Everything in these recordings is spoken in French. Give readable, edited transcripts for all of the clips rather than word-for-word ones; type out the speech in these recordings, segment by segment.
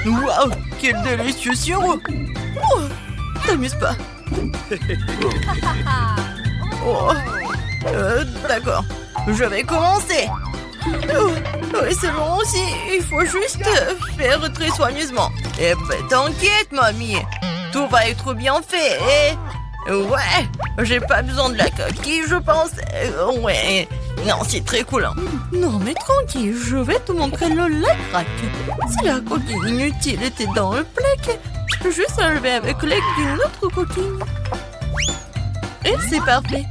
Waouh, quel délicieux sirop. Oh, t'amuses pas. Oh, d'accord, je vais commencer. Oh, oui, c'est long aussi, il faut juste faire très soigneusement. Eh ben, t'inquiète, mamie, tout va être bien fait. Ouais, j'ai pas besoin de la coquille, je pense. Ouais, non, c'est très cool. Hein. Non, mais tranquille, je vais te montrer le lac. Si la coquille inutile était dans le plaque, je peux juste enlever avec l'aide d'une autre coquille. Et c'est parfait.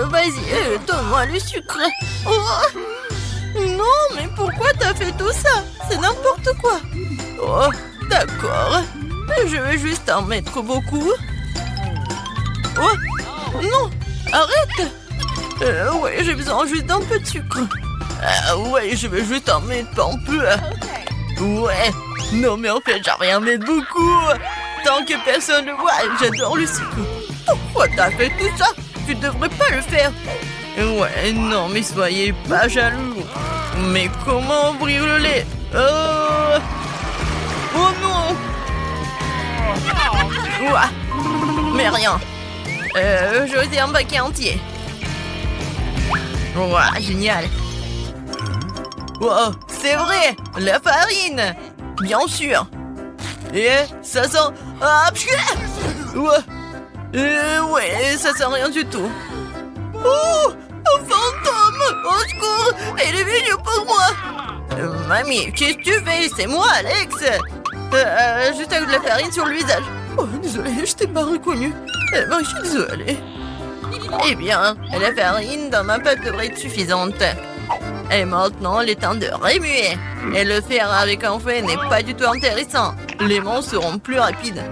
Vas-y, donne-moi le sucre. Oh, non, mais pourquoi t'as fait tout ça? C'est n'importe quoi. Oh, d'accord. Je vais juste en mettre beaucoup. Oh, non, arrête. Ouais, j'ai besoin juste d'un peu de sucre. Ouais, je vais juste en mettre un peu. Ouais, non mais en fait, j'en vais en mettre beaucoup. Tant que personne ne voit, j'adore le sucre. Pourquoi t'as fait tout ça? Tu devrais pas le faire. Ouais, non mais soyez pas jaloux. Mais comment ouvrir le lait? Oh non. Ouah. Mais rien. Je vais un paquet entier. Ouah, génial. Wow, c'est vrai, la farine. Bien sûr. Et ça sent... Ah, ouais, ça sent rien du tout. Oh, un fantôme. Au secours, il est venu pour moi. Mamie, qu'est-ce que tu fais? C'est moi, Alex. Juste avec de la farine sur le visage. Oh, désolé, je t'ai pas reconnu. Je suis désolée. Eh bien, la farine dans ma pâte devrait être suffisante. Et maintenant, il est temps de remuer. Et le faire avec un fouet n'est pas du tout intéressant. Les mains seront plus rapides.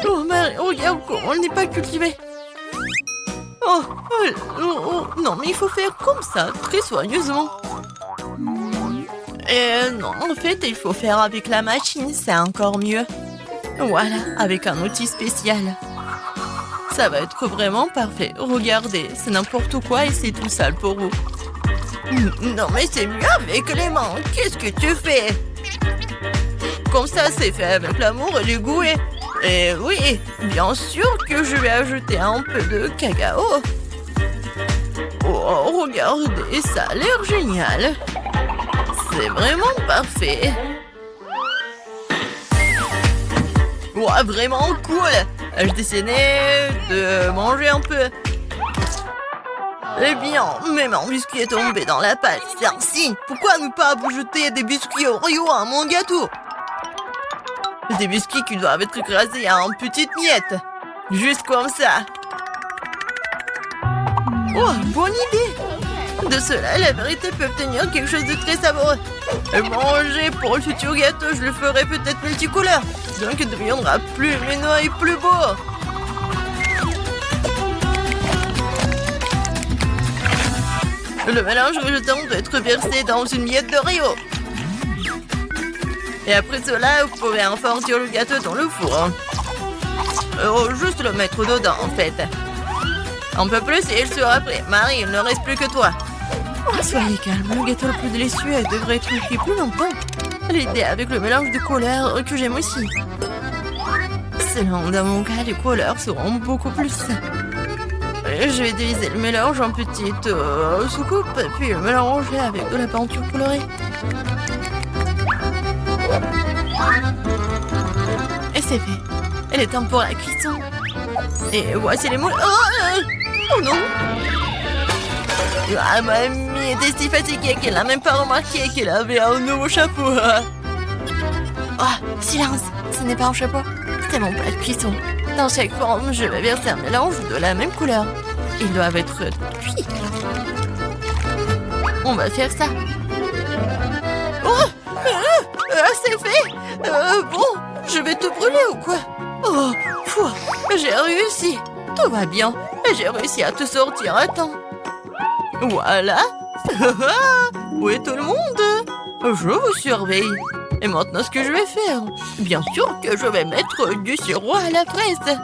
Oh, Marie, regarde comment on n'est pas cultivé. Oh, non, mais il faut faire comme ça, très soigneusement. Non, en fait, il faut faire avec la machine, c'est encore mieux. Voilà, avec un outil spécial. Ça va être vraiment parfait. Regardez, c'est n'importe quoi et c'est tout sale pour vous. Non, mais c'est mieux avec les mains. Qu'est-ce que tu fais? Comme ça, c'est fait avec l'amour et le goût. Et oui, bien sûr que je vais ajouter un peu de cacao. Oh, regardez, ça a l'air génial. C'est vraiment parfait. Ouais, vraiment cool. Je décidais de manger un peu. Eh bien, même un biscuit est tombé dans la pâte. C'est un signe. Pourquoi ne pas vous jeter des biscuits Oreo à mon gâteau? Des biscuits qui doivent être écrasés en petites miettes. Juste comme ça. Oh, bonne idée. De cela, la vérité peut obtenir quelque chose de très savoureux. Et manger pour le futur gâteau, je le ferai peut-être multicouleur. Donc il deviendra plus lumineux et plus beau. Le mélange résultant doit être versé dans une miette de Rio. Et après cela, vous pouvez enfourner le gâteau dans le four. Juste le mettre dedans, en fait. Un peu plus et il sera prêt. Marie, il ne reste plus que toi. Oh, soyez calme, le gâteau le plus délicieux devrait être cuit plus longtemps. L'idée avec le mélange de couleurs que j'aime aussi. Selon dans mon cas, les couleurs seront beaucoup plus. Je vais diviser le mélange en petites soucoupes, puis le mélanger avec de la peinture colorée. Et c'est fait. Elle est temps pour la cuisson. Et voici les moules. Oh non! Ah, mamie était si fatiguée qu'elle n'a même pas remarqué qu'elle avait un nouveau chapeau. Oh, silence! Ce n'est pas un chapeau, c'est mon plat de cuisson. Dans chaque forme, je vais verser un mélange de la même couleur. Ils doivent être cuits. On va faire ça. Oh! C'est fait! Bon, je vais te brûler ou quoi? Oh, fou! J'ai réussi! Tout va bien. J'ai réussi à te sortir à temps. Voilà. Où est tout le monde? Je vous surveille. Et maintenant, ce que je vais faire? Bien sûr que je vais mettre du sirop à la fraise.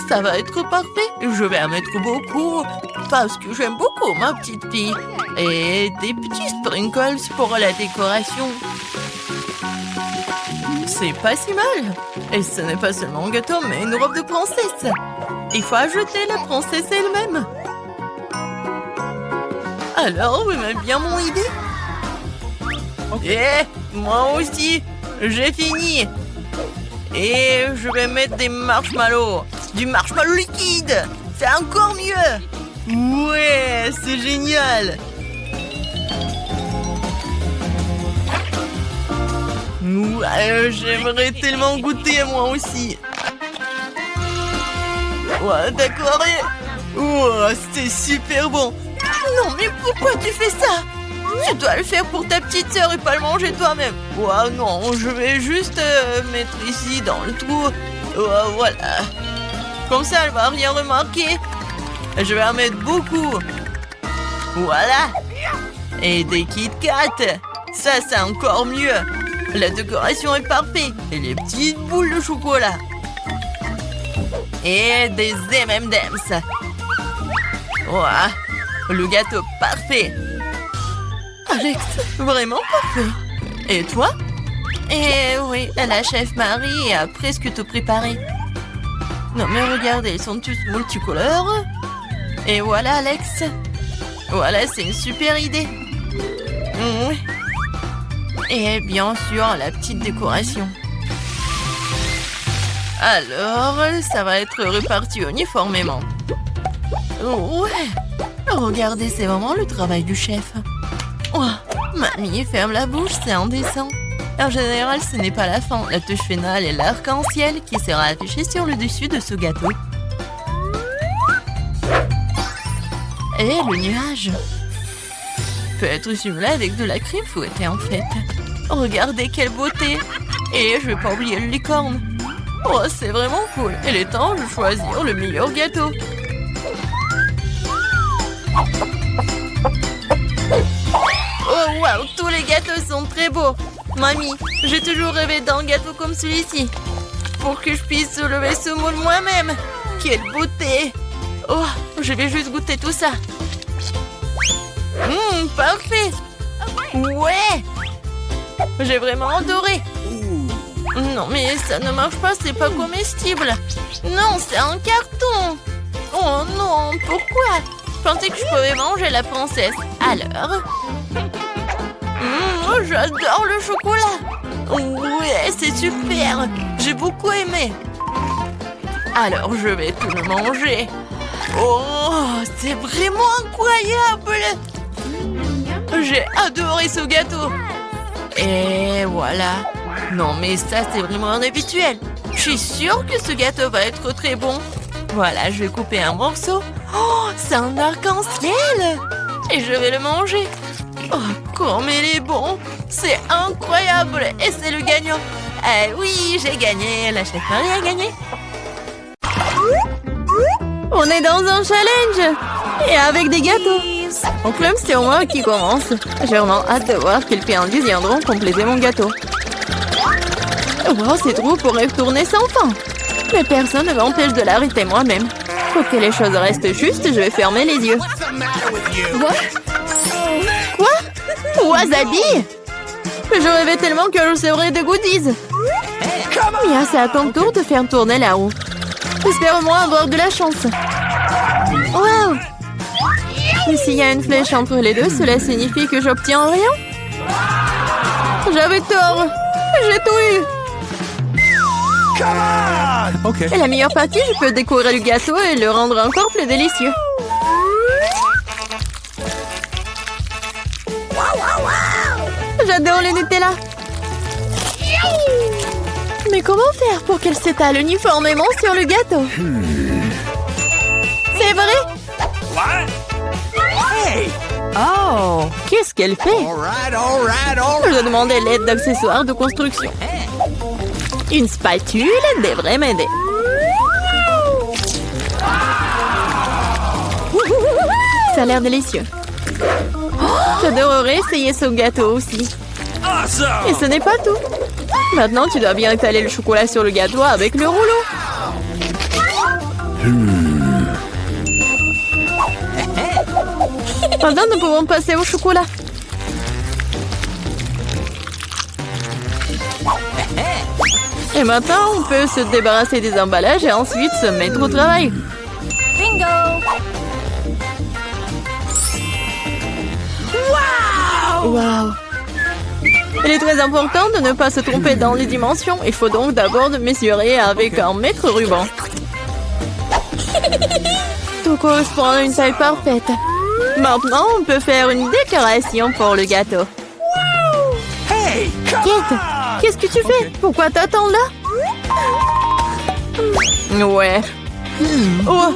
Ça va être parfait. Je vais en mettre beaucoup. Parce que j'aime beaucoup ma petite fille. Et des petits sprinkles pour la décoration. C'est pas si mal. Et ce n'est pas seulement un gâteau, mais une robe de princesse. Il faut ajouter la princesse elle-même. Alors, vous aimez bien mon idée? Moi aussi, j'ai fini. Et je vais mettre des marshmallows. Du marshmallow liquide. C'est encore mieux. Ouais, c'est génial. J'aimerais tellement goûter moi aussi. Ouais, d'accord. C'est super bon. Non, mais pourquoi tu fais ça? Tu dois le faire pour ta petite sœur et pas le manger toi-même. Non, je vais juste mettre ici dans le trou. Voilà. Comme ça, elle va rien remarquer. Je vais en mettre beaucoup. Voilà. Et des Kit Kat. Ça, c'est encore mieux. La décoration est parfaite. Et les petites boules de chocolat. Et des M&M's. Voilà. Le gâteau parfait. Alex, vraiment parfait. Et toi? Oui, la chef Marie a presque tout préparé. Non mais regardez, ils sont tous multicolores. Et voilà Alex. Voilà, c'est une super idée. Et bien sûr, la petite décoration. Alors, ça va être réparti uniformément. Ouais. Regardez, c'est vraiment le travail du chef. Mamie, ferme la bouche, c'est indécent. En général, ce n'est pas la fin. La touche finale est l'arc-en-ciel qui sera affiché sur le dessus de ce gâteau. Et le nuage peut être simulé avec de la crème fouettée en fait. Regardez quelle beauté. Et je vais pas oublier le licorne. C'est vraiment cool. Il est temps de choisir le meilleur gâteau. Waouh, tous les gâteaux sont très beaux. Mamie, j'ai toujours rêvé d'un gâteau comme celui-ci. Pour que je puisse soulever ce moule moi-même. Quelle beauté. Je vais juste goûter tout ça. Parfait. Ouais. J'ai vraiment adoré. Non, mais ça ne marche pas, c'est pas comestible. Non, c'est un carton. Oh non, pourquoi? Je pensais que je pouvais manger la princesse. Alors? J'adore le chocolat. Ouais, c'est super. J'ai beaucoup aimé. Alors, je vais tout le manger. C'est vraiment incroyable. J'ai adoré ce gâteau. Et voilà. Non, mais ça, c'est vraiment inhabituel. Je suis sûre que ce gâteau va être très bon. Voilà, je vais couper un morceau. C'est un arc-en-ciel. Et je vais le manger. Comme il est bon. C'est incroyable. Et c'est le gagnant. Oui, j'ai gagné. La chef Marie a gagné. On est dans un challenge. Et avec des gâteaux. En club, c'est au moins qui commence. J'ai vraiment hâte de voir quels péandus viendront compléter mon gâteau. Ces trous pourraient tourner sans fin. Mais personne ne m'empêche de l'arrêter moi-même. Pour que les choses restent justes, je vais fermer les yeux. Quoi? Wasabi? Je rêvais tellement que je recevrais des goodies. Mia, c'est à ton tour de faire tourner la roue. J'espère au moins avoir de la chance. Wow! Mais s'il y a une flèche entre les deux, cela signifie que j'obtiens rien? J'avais tort. J'ai tout eu. Okay. Et la meilleure partie, je peux décorer le gâteau et le rendre encore plus délicieux. J'adore le Nutella. Mais comment faire pour qu'elle s'étale uniformément sur le gâteau? C'est vrai? Hey! Oh, qu'est-ce qu'elle fait? Je dois demander l'aide d'accessoires de construction. Une spatule devrait m'aider. Ça a l'air délicieux. J'adorerais essayer ce gâteau aussi. Et ce n'est pas tout. Maintenant, tu dois bien étaler le chocolat sur le gâteau avec le rouleau. Maintenant, nous pouvons passer au chocolat. Et maintenant, on peut se débarrasser des emballages et ensuite se mettre au travail. Bingo! Wow! Il est très important de ne pas se tromper dans les dimensions. Il faut donc d'abord mesurer avec un mètre ruban. Tout correspond à une taille parfaite. Maintenant, on peut faire une décoration pour le gâteau. Hey, come Kate, on! qu'est-ce que tu fais? Pourquoi t'attends là? Ouais. Oh,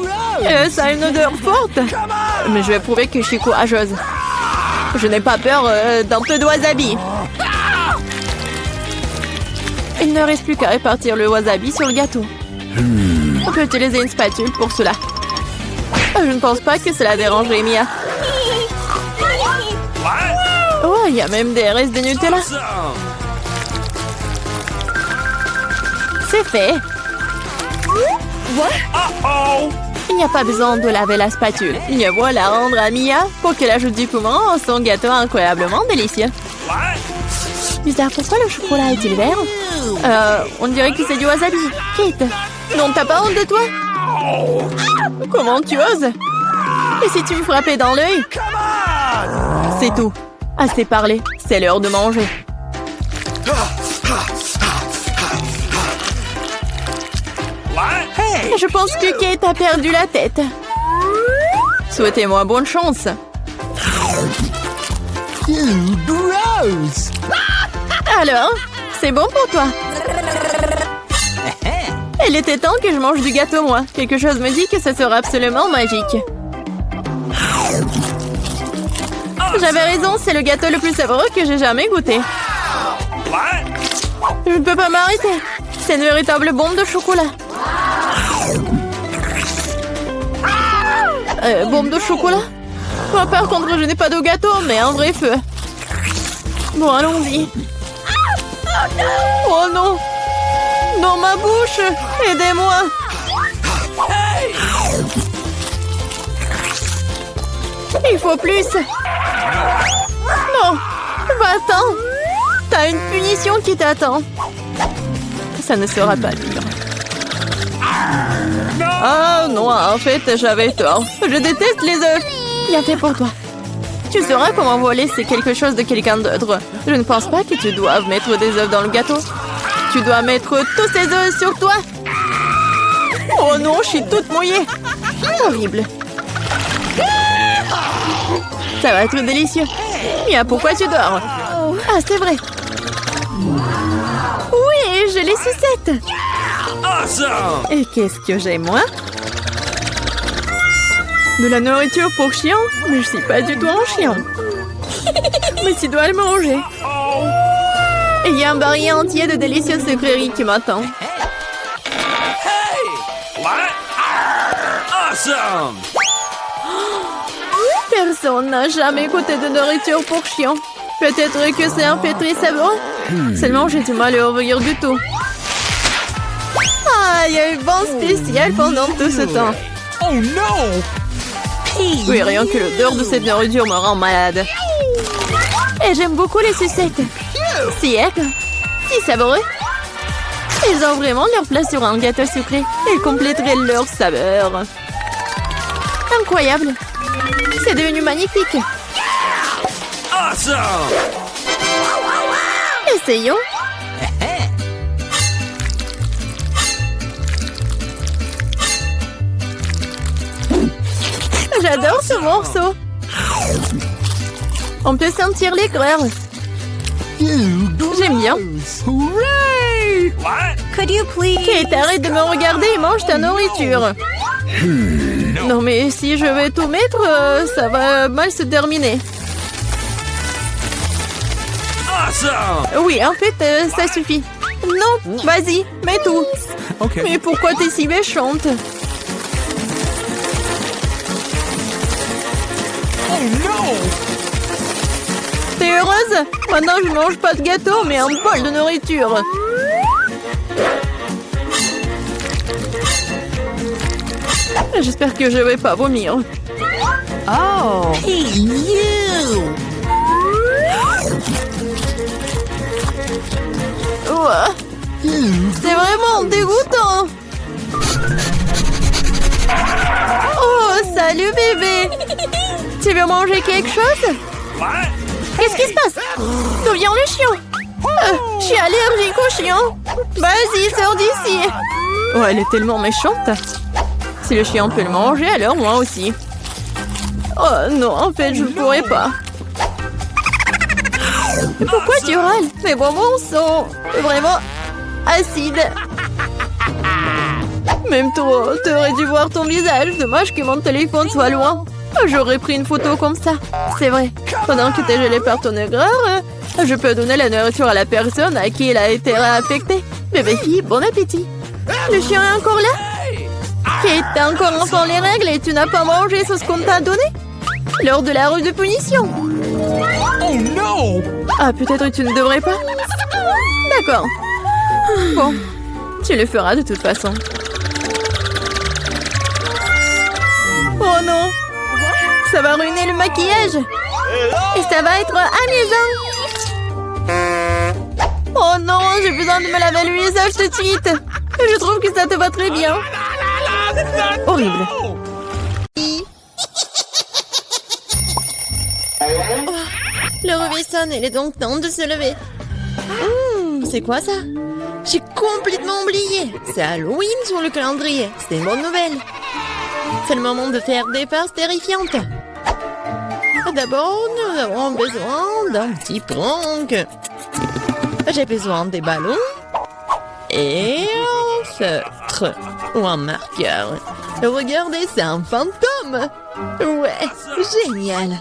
ça a une odeur forte. Mais je vais prouver que je suis courageuse. Je n'ai pas peur d'un peu de wasabi. Il ne reste plus qu'à répartir le wasabi sur le gâteau. On peut utiliser une spatule pour cela. Je ne pense pas que cela dérangerait Mia. Oh, il y a même des restes de Nutella. C'est fait. Uh-oh! Il n'y a pas besoin de laver la spatule. Il faut la rendre à Mia pour qu'elle ajoute du piment à son gâteau incroyablement délicieux. Bizarre, pourquoi le chocolat est-il vert? On dirait que c'est du wasabi. Kate, non, t'as pas honte de toi? Comment tu oses? Et si tu me frappais dans l'œil? C'est tout. Assez parlé, c'est l'heure de manger. Hey! Je pense que Kate a perdu la tête. Souhaitez-moi bonne chance. Gross! Alors, c'est bon pour toi? Il était temps que je mange du gâteau, moi. Quelque chose me dit que ce sera absolument magique. J'avais raison, c'est le gâteau le plus savoureux que j'ai jamais goûté. Je ne peux pas m'arrêter. C'est une véritable bombe de chocolat. Bombe de chocolat? Moi, par contre, je n'ai pas de gâteau, mais un vrai feu. Bon, allons-y. Oh non! Dans ma bouche! Aidez-moi! Il faut plus! Non! Va-t'en! T'as une punition qui t'attend! Ça ne sera pas dur. Ah non, en fait, j'avais tort. Je déteste les œufs! Bien fait pour toi. Tu sauras comment voler, c'est quelque chose de quelqu'un d'autre. Je ne pense pas que tu doives mettre des œufs dans le gâteau. Tu dois mettre tous ces œufs sur toi. Oh non, je suis toute mouillée. Horrible. Ça va être délicieux. Mia, pourquoi tu dors? Ah, c'est vrai. Oui, j'ai les sucettes. Awesome! Et qu'est-ce que j'ai, moi? De la nourriture pour chien? Mais je suis pas du tout un chien. Mais tu dois le manger. Et il y a un barillet entier de délicieuses sucreries qui m'attend. Hey! What? Awesome! Personne n'a jamais goûté de nourriture pour chien. Peut-être que c'est un fait très savoureux. Seulement, j'ai du mal à ouvrir du tout. Ah, il y a eu bon spécial pendant tout ce temps. Oh non! Oui, rien que l'odeur de cette nourriture me rend malade. Et j'aime beaucoup les sucettes. Si savoureux. Ils ont vraiment leur place sur un gâteau sucré. Ils compléteraient leur saveur. Incroyable. C'est devenu magnifique. Awesome! Essayons. J'adore ce morceau. On peut sentir l'éclair. J'aime bien. Hooray! What? Could you please? Kate, arrête de me regarder et mange ta nourriture. Non, mais si je vais tout mettre, ça va mal se terminer. Awesome! Oui, en fait, ça suffit. Non, vas-y, mets tout. Okay. Mais pourquoi t'es si méchante? Oh non! T'es heureuse? Maintenant, je mange pas de gâteau, mais un bol de nourriture. J'espère que je vais pas vomir. Oh. Hey, you! Ouah, C'est vraiment dégoûtant. Oh, salut bébé. Tu veux manger quelque chose? What? Qu'est-ce qui se passe? D'où vient le chien? Je suis allergique au chien. Vas-y, sors d'ici. Oh, elle est tellement méchante. Si le chien peut le manger, alors moi aussi. Oh non, en fait, je ne pourrais pas. Mais pourquoi tu râles? Mes bonbons sont vraiment acides. Même toi, t'aurais dû voir ton visage. Dommage que mon téléphone soit loin. J'aurais pris une photo comme ça. C'est vrai. Pendant que t'es gelé par ton aigreur, je peux donner la nourriture à la personne à qui elle a été réaffectée. Bébé fille, bon appétit. Le chien est encore là? Kate, t'as encore enfant les règles et tu n'as pas mangé ce qu'on t'a donné? Lors de la rue de punition. Oh no! Ah, peut-être tu ne devrais pas? D'accord. Bon, tu le feras de toute façon. Oh non! Ça va ruiner le maquillage! Et ça va être amusant! Oh non, j'ai besoin de me laver le visage tout de suite! Je trouve que ça te va très bien! Horrible! Oh, le réveil sonne, il est donc temps de se lever. C'est quoi ça? J'ai complètement oublié. C'est Halloween sur le calendrier. C'est une bonne nouvelle. C'est le moment de faire des farces terrifiantes. D'abord, nous avons besoin d'un petit prank. J'ai besoin des ballons et un feutre ou un marqueur. Regardez, c'est un fantôme. Ouais, génial.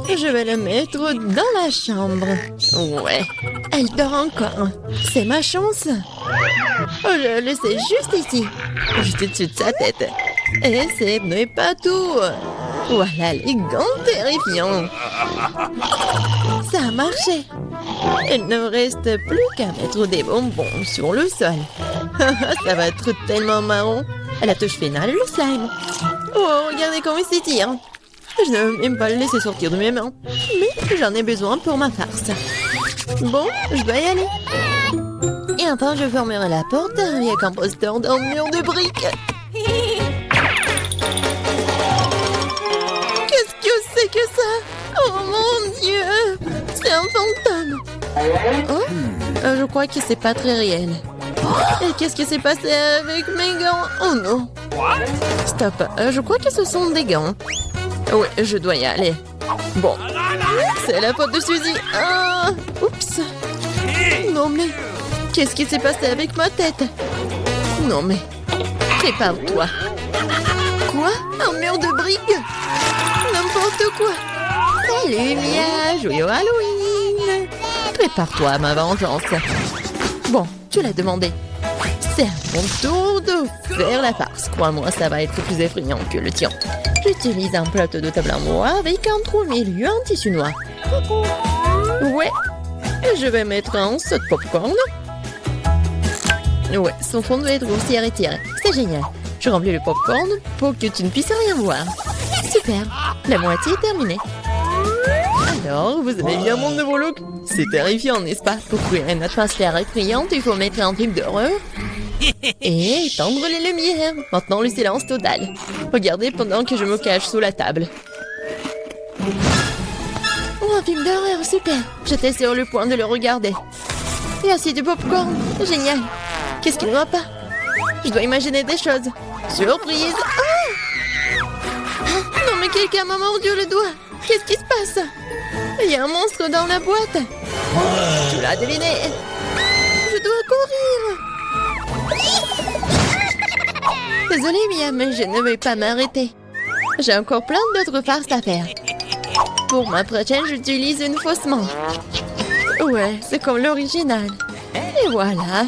Je vais le mettre dans la chambre. Ouais, elle dort encore. C'est ma chance. Oh, je le sais juste ici. Juste au-dessus de sa tête. Et ce n'est pas tout. Voilà les gants terrifiants. Ça a marché. Il ne reste plus qu'à mettre des bonbons sur le sol. Ça va être tellement marrant. À la touche finale, le slime. Oh, regardez comment il s'étire. Je ne veux même pas le laisser sortir de mes mains. Mais j'en ai besoin pour ma farce. Bon, je dois y aller. Et enfin, je fermerai la porte avec un poster d'un mur de briques. Qu'est-ce que c'est que ça? Oh mon Dieu! C'est un fantôme. Oh, je crois que c'est pas très réel. Et qu'est-ce qui s'est passé avec mes gants? Oh non! Stop, je crois que ce sont des gants. Oui, je dois y aller. Bon, c'est la faute de Suzy. Ah, oups. Non mais, qu'est-ce qui s'est passé avec ma tête? Non mais, prépare-toi. Quoi? Un mur de briques? N'importe quoi. Salut Mia, joyeux Halloween. Prépare-toi à ma vengeance. Bon, tu l'as demandé. C'est à mon tour de faire la farce. Crois-moi, ça va être plus effrayant que le tien. J'utilise un plateau de table en bois avec un trou au milieu en tissu noir. Ouais, je vais mettre un saut de popcorn. Ouais, son fond doit être grossier et tiré. C'est génial. Je remplis le popcorn pour que tu ne puisses rien voir. Super, la moitié est terminée. Alors, vous avez bien mon nouveau look? C'est terrifiant, n'est-ce pas? Pour créer une atmosphère effrayante, il faut mettre un film d'horreur et étendre les lumières. Maintenant, le silence total. Regardez pendant que je me cache sous la table. Oh, un film d'horreur, super. J'étais sur le point de le regarder. Et aussi du popcorn, génial. Qu'est-ce qui ne va pas? Je dois imaginer des choses. Surprise! Ah! Non, mais quelqu'un m'a mordu le doigt. Qu'est-ce qui se passe? Il y a un monstre dans la boîte. Tu l'as deviné. Je dois courir. Désolée, Mia, mais je ne vais pas m'arrêter. J'ai encore plein d'autres farces à faire. Pour ma prochaine, j'utilise une fausse main. Ouais, c'est comme l'original. Et voilà.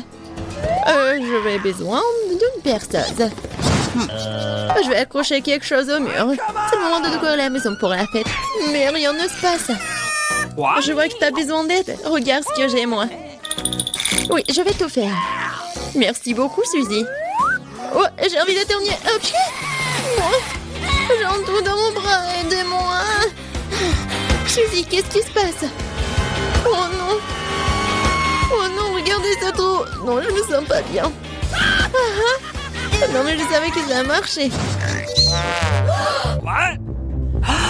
J'aurais besoin d'une perceuse. Je vais accrocher quelque chose au mur. C'est le moment de décorer la maison pour la fête. Mais rien ne se passe. Je vois que tu as besoin d'aide. Regarde ce que j'ai, moi. Oui, je vais tout faire. Merci beaucoup, Suzy. Oh, j'ai envie d'éternuer. Oh, j'ai un trou dans mon bras. Aidez-moi. Suzy, qu'est-ce qui se passe? Oh non. Oh non, regarde maintenant, je me sens pas bien. Non, mais je savais que ça a marché. What?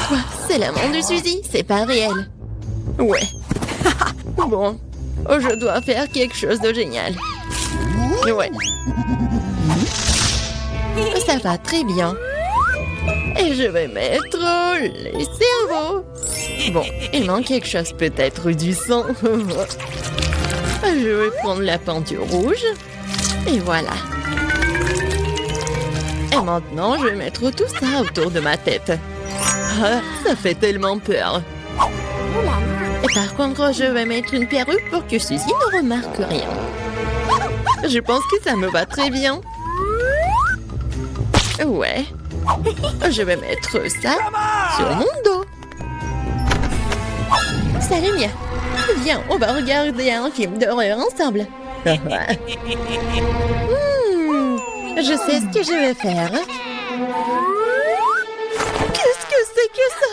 Quoi? C'est l'amant de Suzy? C'est pas réel. Ouais. Bon, je dois faire quelque chose de génial. Ouais. Ça va très bien. Et je vais mettre les cerveaux. Bon, il manque quelque chose, peut-être du sang. Je vais prendre la peinture rouge. Et voilà. Et maintenant, je vais mettre tout ça autour de ma tête. Ah, ça fait tellement peur. Et par contre, je vais mettre une perruque pour que Suzy ne remarque rien. Je pense que ça me va très bien. Ouais. Je vais mettre ça sur mon dos. Salut Mia. Viens, on va regarder un film d'horreur ensemble. Je sais ce que je vais faire. Qu'est-ce que c'est que ça?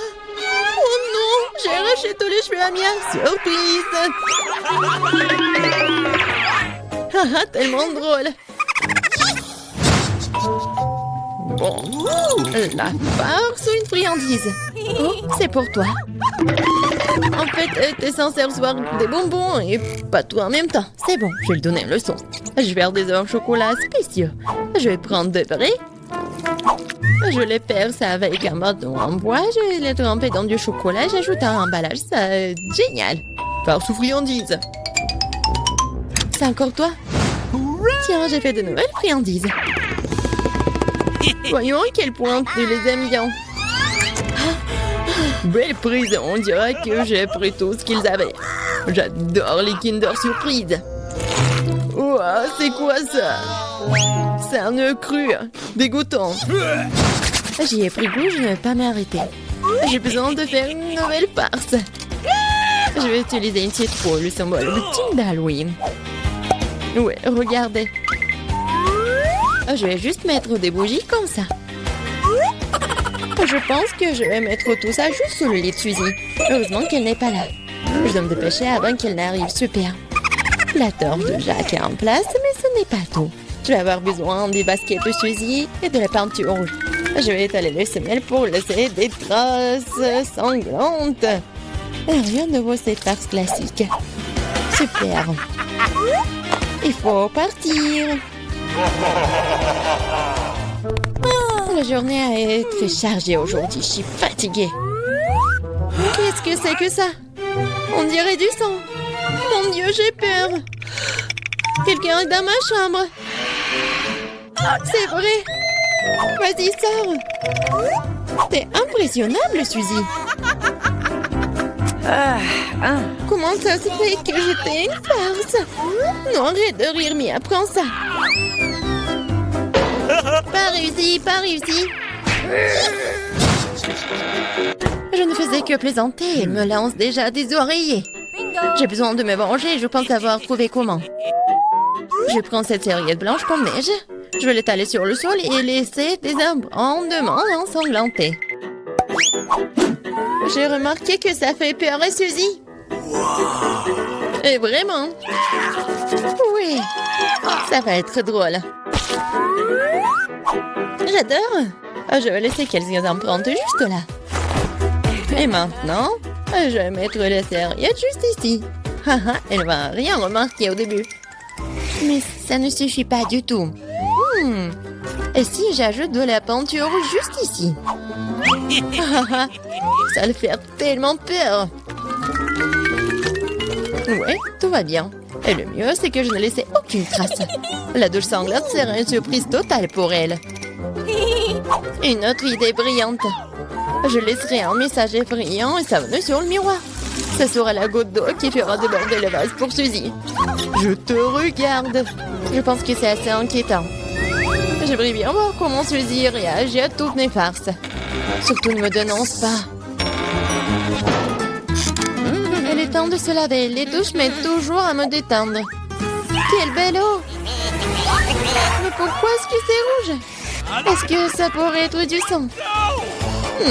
Oh non, j'ai arraché tous les cheveux à Mia. Surprise! Tellement drôle. Bon, la farce ou une friandise? Oh, c'est pour toi. En fait, t'es censé recevoir des bonbons et pas tout en même temps. C'est bon, je vais lui donner une leçon. Je vais faire des œufs au chocolat spéciaux. Je vais prendre des vrais. Je les perce avec un bâton en bois. Je vais les tremper dans du chocolat. J'ajoute un emballage. Ça, génial. Farce ou friandise? C'est encore toi? Tiens, j'ai fait de nouvelles friandises. Voyons à quel point tu les aimes bien. Belle prise, on dirait que j'ai pris tout ce qu'ils avaient. J'adore les Kinder Surprise. Ouah, c'est quoi ça? C'est un œuf cru, dégoûtant. J'y ai pris goût, je ne vais pas m'arrêter. J'ai besoin de faire une nouvelle farce. Je vais utiliser une citrouille, le symbole ultime d'Halloween. Ouais, regardez. Je vais juste mettre des bougies comme ça. Je pense que je vais mettre tout ça juste sous le lit de Suzy. Heureusement qu'elle n'est pas là. Je dois me dépêcher avant qu'elle n'arrive. Super. La torche de Jacques est en place, mais ce n'est pas tout. Je vais avoir besoin des baskets de Suzy et de la peinture rouge. Je vais étaler les semelles pour laisser des traces sanglantes. Et rien de nouveau, cette farce classique. Super. Il faut partir. La journée a été chargée aujourd'hui. Je suis fatiguée. Qu'est-ce que c'est que ça? On dirait du sang. Mon Dieu, j'ai peur. Quelqu'un est dans ma chambre. C'est vrai. Vas-y, sors. T'es impressionnable, Suzy. Comment ça se fait que j'étais une farce? Non, arrête de rire, mais apprends ça. Pas réussi, pas réussi. Je ne faisais que plaisanter. Elle me lance déjà des oreillers. J'ai besoin de me venger. Je pense avoir trouvé comment. Je prends cette serviette blanche comme neige. Je vais l'étaler sur le sol et laisser des abondements ensanglantés. J'ai remarqué que ça fait peur à Suzy. Et vraiment. Oui, ça va être drôle. J'adore. Je vais laisser quelques empreintes juste là. Et maintenant, je vais mettre la serviette juste ici. Elle va rien remarquer au début. Mais ça ne suffit pas du tout. Et si j'ajoute de la peinture juste ici? Ça le fait tellement peur. Ouais, tout va bien. Et le mieux, c'est que je ne laissais aucune trace. La douche sanglante serait une surprise totale pour elle. Une autre idée brillante. Je laisserai un message effrayant et savonneux sur le miroir. Ce sera la goutte d'eau qui fera déborder le vase pour Suzy. Je te regarde. Je pense que c'est assez inquiétant. J'aimerais bien voir comment Suzy réagit à toutes mes farces. Surtout ne me dénonce pas. Il est temps de se laver. Les douches m'aident toujours à me détendre. Quelle belle eau! Mais pourquoi est-ce que c'est rouge? Est-ce que ça pourrait être du sang?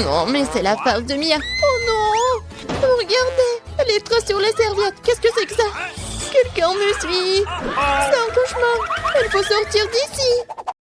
Non, mais c'est la farce de Mia. Oh non! Regardez! Les traces sur la serviette. Qu'est-ce que c'est que ça? Quelqu'un me suit. C'est un cauchemar. Il faut sortir d'ici.